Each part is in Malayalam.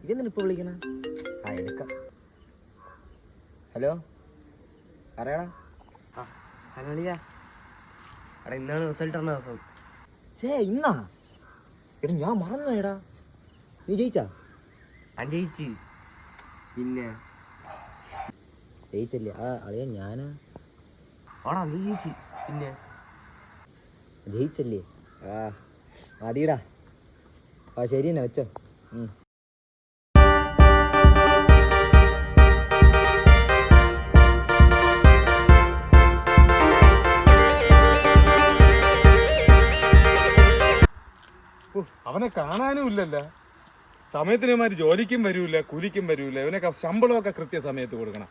ഇതെന്തിനാ ഇപ്പൊ വിളിക്കണ? ആ എടുക്കാം. ഹലോ അറിയാടാ. ഹലോ അളിയാ, എടാ ഇന്നാണ് റിസൾട്ട് വന്ന ദിവസം. ഇന്നാ? എടാ ഞാൻ മറന്നുടാ. നീ ജയിച്ചാ? ഞാൻ ജയിച്ച്. പിന്നെ ജയിച്ചല്ലേ? ആ അളിയാ ഞാനാ. ഓടാ നീ ജയിച്ച്. പിന്നെ ജയിച്ചല്ലേ? ആ മതിടാ. ആ ശരി എന്നാ വെച്ചോ. അവനെ കാണാനും ഇല്ലല്ല. സമയത്തിനുമാതിരി ജോലിക്കും വരൂല, കൂലിക്കും വരൂല. ഇവനൊക്കെ ശമ്പളമൊക്കെ കൃത്യസമയത്ത് കൊടുക്കണം.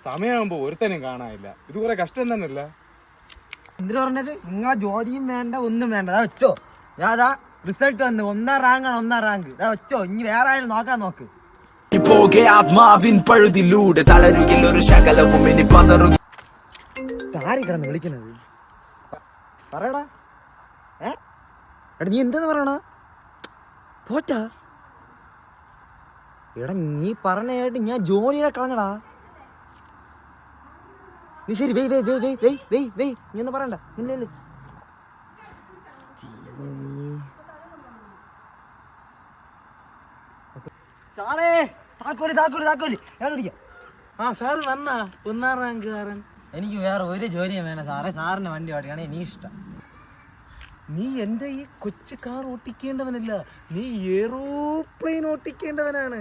സമയമാകുമ്പോൾ ഒരുത്തനും കാണാനില്ല. ഇത് കുറെ കഷ്ടം തന്നെയല്ല. എന്തിനാ പറഞ്ഞത്? നിങ്ങളെ ജോലിയും വേണ്ട, ഒന്നും വേണ്ട. അതാ വെച്ചോ. ഞാൻ അതാ റിസൾട്ട് വന്ന് 1ാം റാങ്കാണ്, 1ാം റാങ്ക്. അതാ വെച്ചോ. ഇനി വേറെ ആരും നോക്കാൻ നോക്ക്. ആത്മാവിൻ പഴുതിലൂടെ തളരുകിൽ ഒരു ശകലവും ഇനി പതറുക. ആരി കിടന്ന് വിളിക്കുന്നത്? പറയടാ. എടാ നീ എന്താന്ന് പറയണ? തോറ്റാ? എടാ നീ പറഞ്ഞായിട്ട് ഞാൻ ജോലിയെ കളഞ്ഞടാ. നീ ശരി വെയ് വെയ് വെയ് വെയ് വെയ് വെയ് വെയ്. നീ ഒന്നും പറയണ്ട. ഇല്ല സാറേ, താക്കോലി താക്കോലി താക്കോലി ഞാൻ പിടിക്കാം. ആ സാറ് വന്നാ 1ാം റാങ്കുകാരൻ. എനിക്ക് വേറെ ഒരു ജോലിയും വേണം സാറേ. സാറിന് വണ്ടി ഓടിക്കണേ നീ ഇഷ്ടം. നീ എന്റെ ഈ കൊച്ചു കാർ ഓട്ടിക്കേണ്ടവനല്ല, നീ എയറോപ്ലെയിൻ ഓട്ടിക്കേണ്ടവനാണ്.